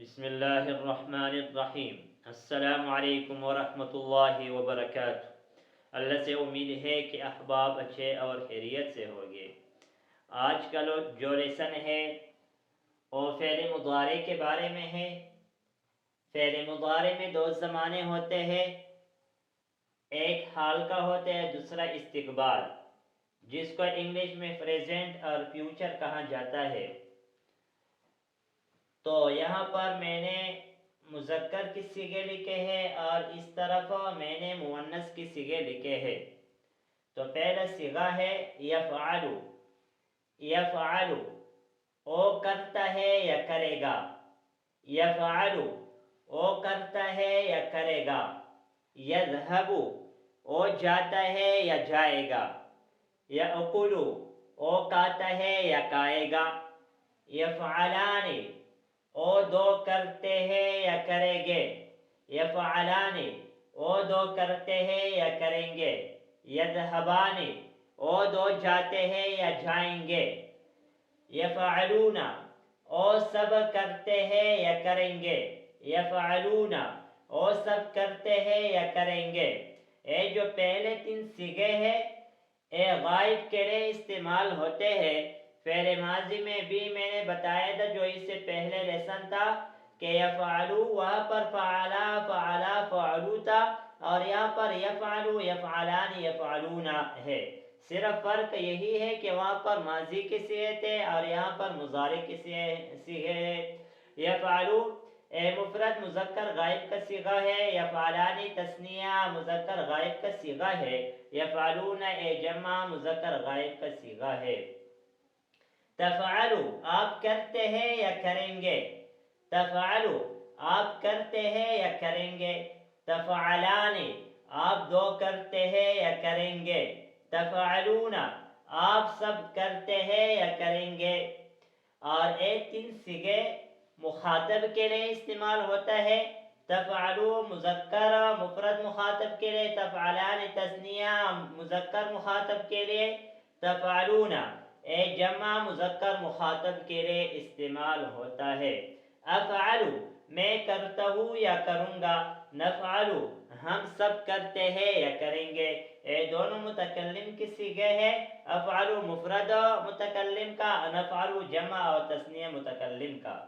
بسم اللہ الرحمن الرحیم۔ السلام علیکم ورحمۃ اللہ وبرکاتہ۔ اللہ سے امید ہے کہ احباب اچھے اور خیریت سے ہوگے۔ آج کا جو لیسن ہے وہ فعل مضارع کے بارے میں ہے۔ فعل مضارع میں دو زمانے ہوتے ہیں، ایک حال کا ہوتا ہے، دوسرا استقبال، جس کو انگلش میں پریزنٹ اور فیوچر کہا جاتا ہے۔ تو یہاں پر میں نے مذکر کی صیغے لکھے ہیں اور اس طرف میں نے مؤنث کی صیغے لکھے ہیں۔ تو پہلا صیغہ ہے یفعل۔ یفعل او کرتا ہے یا کرے گا۔ یفعل او کرتا ہے یا کرے گا۔ یذهب او جاتا ہے یا جائے گا۔ یأکل او کھاتا ہے یا کھائے گا۔ یفعلان او دو کرتے ہیں یا کریں گے۔ یفعلان او دو کرتے ہیں یا کریں گے۔ یذهبان او دو جاتے ہیں یا جائیں گے۔ یفعلون او سب کرتے ہیں یا کریں گے۔ یفعلون او سب کرتے ہیں یا کریں گے۔ یہ جو پہلے تین صیغے ہیں یہ غائب کے لیے استعمال ہوتے ہیں۔ فعل ماضی میں بھی میں نے بتایا تھا جو اس سے پہلے لیسن تھا کہ یفعلو، وہاں پر فعلا فعلا فعلو تھا اور یہاں پر یفعلو یفعلان یفعلون ہے۔ صرف فرق یہی ہے کہ وہاں پر ماضی کے صیغے تھے اور یہاں پر مضارع کے صیغے ہیں۔ یفعلو مفرد مذکر غائب کا صیغہ ہے۔ یفعلان تثنیہ مذکر غائب کا صیغہ ہے۔ یفعلون جمع مذکر غائب کا صیغہ ہے۔ تفعلوا آپ کرتے ہیں یا کریں گے۔ تفعلوا آپ کرتے ہیں یا کریں گے۔ تفعلان آپ دو کرتے ہیں یا کریں گے۔ تفعلون آپ سب کرتے ہیں یا کریں گے۔ اور ایک تین صیغے مخاطب کے لیے استعمال ہوتا ہے۔ تفعلوا مذکر مفرد مخاطب کے لیے، تفعلان تثنیہ مذکر مخاطب کے لیے، تفعلون جمع مذکر مخاطب کے لیے استعمال ہوتا ہے۔ افعل میں کرتا ہوں یا کروں گا۔ نفعل ہم سب کرتے ہیں یا کریں گے۔ یہ دونوں متکلم کی صیغے ہیں۔ افعل مفرد متکلم کا، نفعل جمع اور تثنیہ متکلم کا۔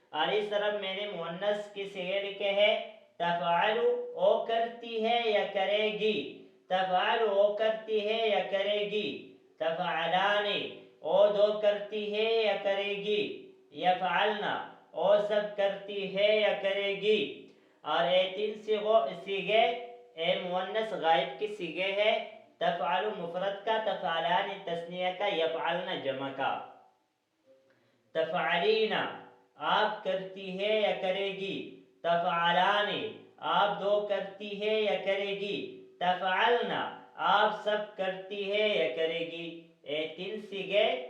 اور اس طرف میں نے مؤنث کی صیغے لکھے ہیں۔ تفعل او کرتی ہے یا کرے گی۔ تفعل او کرتی ہے یا کرے گی۔ تفعلان او دو کرتی ہے یا کرے گی۔ یفعلن او سب کرتی ہے یا کرے گی۔ اور یہ تین صیغے مؤنث غائب کی صیغے ہیں۔ تفعل مفرد کا، تفعلان تثنیہ کا، یفعلن جمع کا۔ تفعلین آپ کرتی ہے یا کرے گی۔ تفعلان آپ دو کرتی ہے یا کرے گی۔ تفعلن آپ سب کرتی ہے یا کرے گی۔ یہ تین صیغے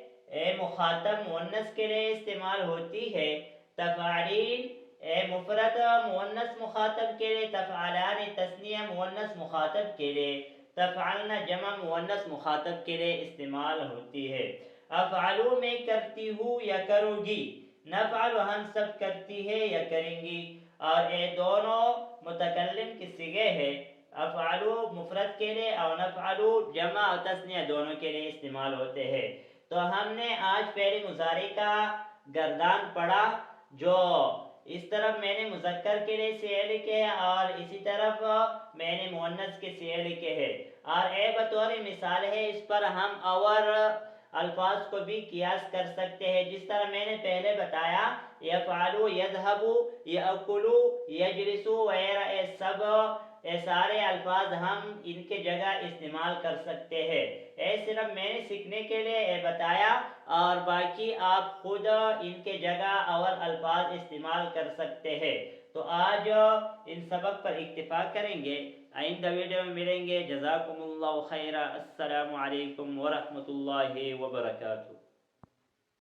مخاطب مؤنث کے لیے استعمال ہوتی ہے۔ تفعلین مفرد مؤنث مخاطب کے لیے، تفعلان تثنیہ مؤنث مخاطب کے لیے، تفعلن جمع مؤنث مخاطب کے لیے استعمال ہوتی ہے۔ افعلو میں کرتی ہوں یا کرو گی۔ نفعل ہم سب کرتی ہے یا کریں گی۔ اور یہ دونوں متکلم کی صیغے ہیں۔ افعلو مفرد کے لیے اور نفعلو جمع اور تثنیہ دونوں کے لیے استعمال ہوتے ہیں۔ تو ہم نے آج فعل مضارع کا گردان پڑھا، جو اس طرف میں نے مذکر کے لیے صیغے لکھے ہیں اور اسی طرف میں نے مؤنث کے صیغے لکھے ہیں۔ اور یہ بطور مثال ہے، اس پر ہم اور الفاظ کو بھی قیاس کر سکتے ہیں۔ جس طرح میں نے پہلے بتایا یفعل، یذهب، یأکل، یجلس وغیرہ، یہ سارے الفاظ ہم ان کے جگہ استعمال کر سکتے ہیں۔ یہ صرف میں نے سیکھنے کے لیے یہ بتایا اور باقی آپ خود ان کے جگہ اور الفاظ استعمال کر سکتے ہیں۔ تو آج ان سبق پر اکتفا کریں گے، آئندہ ویڈیو میں ملیں گے۔ جزاکم اللہ خیرا۔ السلام علیکم ورحمۃ اللہ وبرکاتہ۔